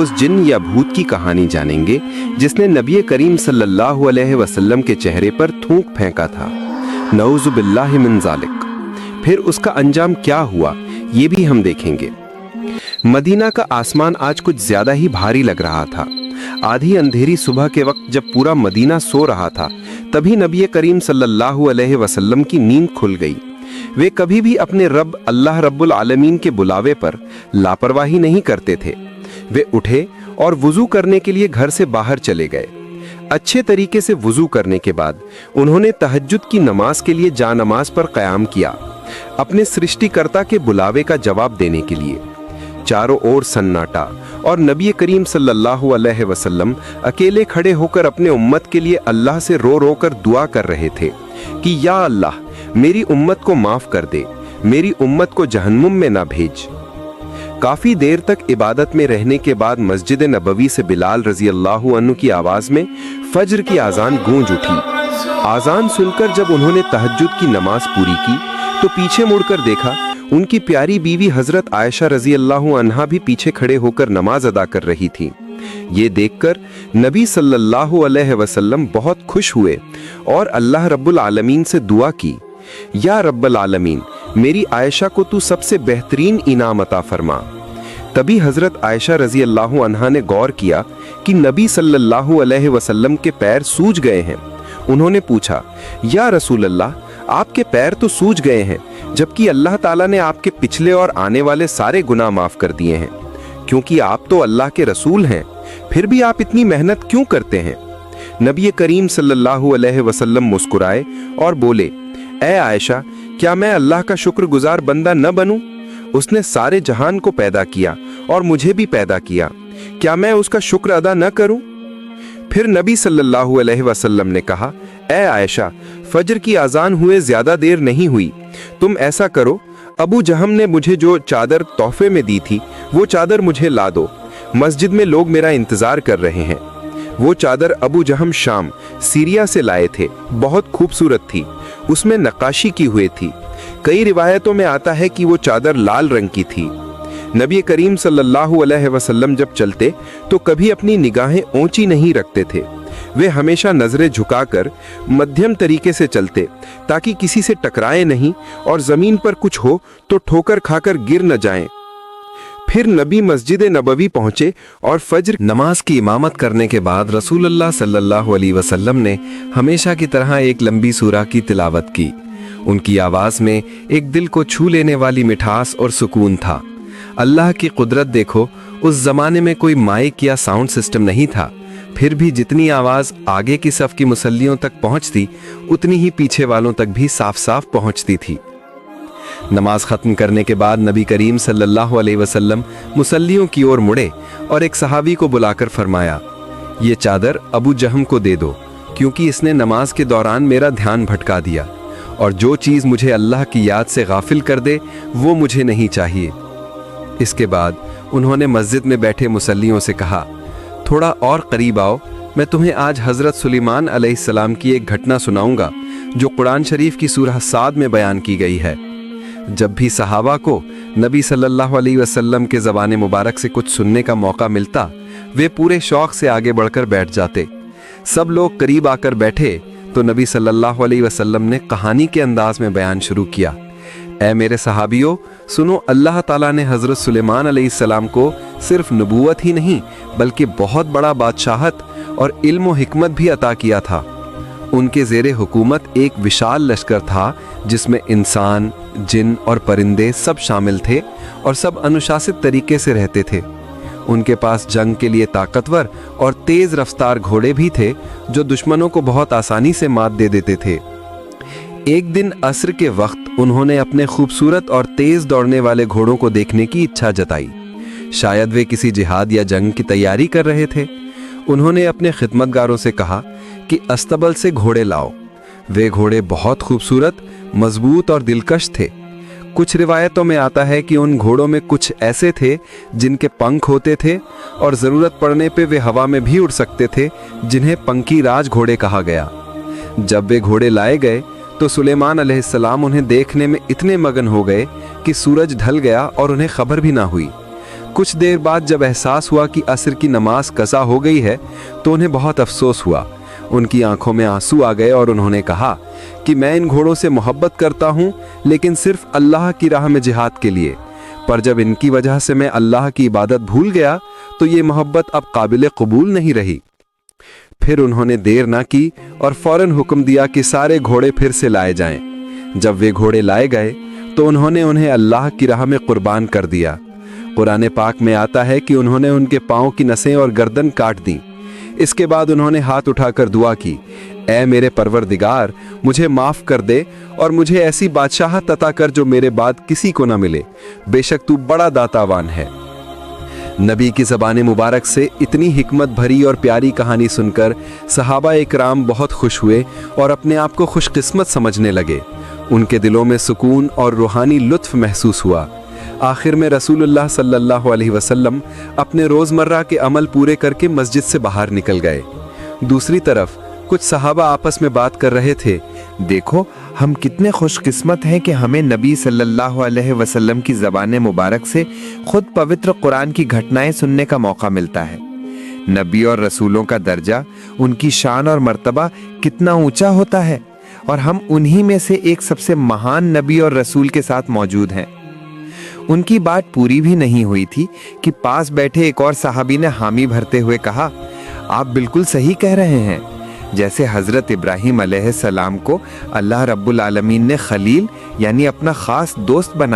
उस जिन या भूत की कहानी जानेंगे जिसने नबी करीम सल्लल्लाहु अलैहि वसल्लम के चेहरे पर थूक फेंका था, नऊज़ु बिल्लाहि मिन ज़ालिक। फिर उसका अंजाम क्या हुआ ये भी हम देखेंगे। मदीना का आसमान आज कुछ ज्यादा ही भारी लग रहा था। आधी अंधेरी सुबह के वक्त जब पूरा मदीना सो रहा था, तभी नबी करीम सल्लल्लाहु अलैहि वसल्लम की नींद खुल गई। वे कभी भी अपने रब अल्लाह रब्बुल आलमीन के बुलावे पर लापरवाही नहीं करते थे। वे उठे और वुजू करने के लिए घर से बाहर चले गए। अच्छे तरीके से वुजू करने के बाद उन्होंने तहज्जुद की नमाज के लिए जानमाज पर क़याम किया, अपने सृष्टिकर्ता के बुलावे का जवाब देने के लिए। चारों ओर सन्नाटा और नबी करीम सल्लल्लाहु अलैहि वसल्लम अकेले खड़े होकर अपने उम्मत के लिए अल्लाह से रो रो कर दुआ कर रहे थे कि या अल्लाह, मेरी उम्मत को माफ कर दे, मेरी उम्मत को जहन्नुम में ना भेज। काफी देर तक इबादत में रहने के बाद मस्जिद नबवी से बिलाल रजी अल्लाहु अन्हु की आवाज में फज्र की आजान गूंज उठी। आजान सुनकर जब उन्होंने तहज्जुद की नमाज पूरी की तो पीछे मुड़कर देखा, उनकी प्यारी बीवी हजरत आयशा रजी अल्लाहु अन्हा भी पीछे खड़े होकर नमाज अदा कर रही थी। ये देखकर नबी सल्लल्लाहु अलैहि वसल्लम बहुत खुश हुए और अल्लाह रब्बुल आलमीन से दुआ की, या रब्बुल आलमीन, मेरी आयशा को तू सबसे बेहतरीन इनाम अता फरमा। तभी हजरत आयशा रजी अल्लाहु अन्हा ने गौर किया कि नबी सल्लल्लाहु अलैहि वसल्लम के पैर सूज गए हैं। उन्होंने पूछा, या रसूल अल्लाह, आपके पैर तो सूज गए हैं, जबकि अल्लाह ताला ने आपके पिछले और आने वाले सारे गुनाह माफ कर दिए हैं। क्योंकि आप तो अल्लाह के रसूल हैं, फिर भी आप इतनी मेहनत क्यों करते हैं? नबी करीम सल्लल्लाहु अलैहि वसल्लम मुस्कुराए और बोले, ए आयशा, क्या मैं अल्लाह का शुक्रगुजार बंदा न बनूं? उसने सारे जहान को पैदा किया और मुझे भी पैदा किया, क्या मैं उसका शुक्र अदा न करूं? फिर नबी सल्लल्लाहु अलैहि वसल्लम ने कहा, ए आयशा, फजर की आजान हुए ज्यादा देर नहीं हुई, तुम ऐसा करो, अबू जहम ने मुझे जो चादर तोहफे में दी थी वो चादर मुझे ला दो, मस्जिद में लोग मेरा इंतजार कर रहे हैं। वो चादर अबू जहम शाम सीरिया से लाए थे, बहुत खूबसूरत थी, उसमें नक्काशी की हुई थी। कई रिवायतों में आता है कि वो चादर लाल रंग की थी। नबी करीम सल्लल्लाहु अलैहि वसल्लम जब चलते तो कभी अपनी निगाहें ऊंची नहीं रखते थे। वे हमेशा नजरें झुकाकर मध्यम तरीके से चलते ताकि किसी से टकराए नहीं और जमीन पर कुछ हो तो ठोकर खाकर गिर न जाएं। फिर नबी मस्जिद नबवी पहुंचे और फज्र नमाज की इमामत करने के बाद रसूलुल्लाह सल्लल्लाहु अलैहि वसल्लम ने हमेशा की तरह एक लंबी सूरा की तिलावत की। उनकी आवाज में एक दिल को छू लेने वाली मिठास और सुकून था। अल्लाह की कुदरत देखो, उस जमाने में कोई माइक या साउंड सिस्टम नहीं था, फिर भी जितनी आवाज आगे की सफ की मुसल्लियों तक पहुंचती, उतनी ही पीछे वालों तक भी साफ साफ पहुंचती थी। नमाज खत्म करने के बाद नबी करीम सल्लल्लाहु अलैहि वसल्लम मुसल्लियों की ओर मुड़े और एक सहाबी को बुलाकर फरमाया, ये चादर अबू जहम को दे दो, क्योंकि इसने नमाज के दौरान मेरा ध्यान भटका दिया, और जो चीज़ मुझे अल्लाह की याद से गाफिल कर दे वो मुझे नहीं चाहिए। इसके बाद उन्होंने मस्जिद में बैठे मुसल्लियों से कहा, थोड़ा और करीब आओ, मैं तुम्हें आज हज़रत सुलेमान अलैहिस्सलाम की एक घटना सुनाऊंगा जो कुरान शरीफ की सूरह साद में बयान की गई है। जब भी सहाबा को नबी सल्लल्लाहु अलैहि वसल्लम के ज़बान मुबारक से कुछ सुनने का मौका मिलता, वे पूरे शौक़ से आगे बढ़कर बैठ जाते। सब लोग करीब आकर बैठे तो नबी सल्लल्लाहु अलैहि वसल्लम ने कहानी के अंदाज में बयान शुरू किया, ऐ मेरे सहाबियों, सुनो, अल्लाह ताला ने हज़रत सुलेमान अलैहिस्सलाम को सिर्फ नबूवत ही नहीं बल्कि बहुत बड़ा बादशाहत और इल्म व हिकमत भी अता किया था। उनके ज़ेरे हुकूमत एक विशाल लश्कर था जिसमें इंसान, जिन और परिंदे सब शामिल थे और सब अनुशासित तरीके से रहते थे। उनके पास जंग के लिए ताकतवर और तेज रफ्तार घोड़े भी थे जो दुश्मनों को बहुत आसानी से मात दे देते थे। एक दिन असर के वक्त उन्होंने अपने खूबसूरत और तेज दौड़ने वाले घोड़ों को देखने की इच्छा जताई। शायद वे किसी जिहाद या जंग की तैयारी कर रहे थे। उन्होंने अपने खिदमतगारों से कहा कि अस्तबल से घोड़े लाओ। वे घोड़े बहुत खूबसूरत, मजबूत और दिलकश थे। कुछ रिवायतों में आता है कि उन घोड़ों में कुछ ऐसे थे जिनके पंख होते थे और ज़रूरत पड़ने पे वे हवा में भी उड़ सकते थे, जिन्हें पंखी राज घोड़े कहा गया। जब वे घोड़े लाए गए तो सुलेमान अलैहिस्सलाम उन्हें देखने में इतने मगन हो गए कि सूरज ढल गया और उन्हें खबर भी ना हुई। कुछ देर बाद जब एहसास हुआ कि असर की नमाज कज़ा हो गई है तो उन्हें बहुत अफसोस हुआ। उनकी आंखों में आंसू आ गए और उन्होंने कहा कि मैं इन घोड़ों से मोहब्बत करता हूँ, लेकिन सिर्फ अल्लाह की राह में जिहाद के लिए। पर जब इनकी वजह से मैं अल्लाह की इबादत भूल गया तो ये मोहब्बत अब काबिल कबूल नहीं रही। फिर उन्होंने देर ना की और फौरन हुक्म दिया कि सारे घोड़े फिर से लाए जाएं। जब वे घोड़े लाए गए तो उन्होंने उन्हें अल्लाह की राह में कुर्बान कर दिया। कुरान पाक में आता है कि उन्होंने उनके पाँव की नसें और गर्दन काट दी। इसके बाद उन्होंने हाथ उठाकर दुआ की, ऐ मेरे परवरदिगार, मुझे माफ़ कर दे और मुझे ऐसी बादशाहत अता कर जो मेरे बाद किसी को ना मिले। बेशक तू बड़ा दातावान है। नबी की ज़बान मुबारक से इतनी हिकमत भरी और प्यारी कहानी सुनकर सहाबा इकराम बहुत खुश हुए और अपने आप को खुशकिस्मत समझने लगे। उनके दिलों में सुकून और रूहानी लुत्फ महसूस हुआ। आखिर में रसूलुल्लाह सल्लल्लाहु अलैहि वसल्लम अपने रोज़मर्रा के अमल पूरे करके मस्जिद से बाहर निकल गए। दूसरी तरफ कुछ सहाबा आपस में बात कर रहे थे, देखो हम कितने खुशकिस्मत हैं कि हमें नबी सल्लल्लाहु अलैहि वसल्लम की ज़बान मुबारक से खुद पवित्र कुरान की घटनाएं सुनने का मौका मिलता है। नबी और रसूलों का दर्जा, उनकी शान और मर्तबा कितना ऊंचा होता है और हम उन्हीं में से एक सबसे महान नबी और रसूल के साथ मौजूद हैं। उनकी बात पूरी भी नहीं हुई थी कि पास बैठे एक और सहाबी ने हामी भरते हुए कहा, आप बिल्कुल सही कह रहे हैं। जैसे हज़रत इब्राहीम अलैहिस्सलाम को अल्लाह रब्बुल आलमीन ने खलील यानी अपना खास दोस्त बनाया।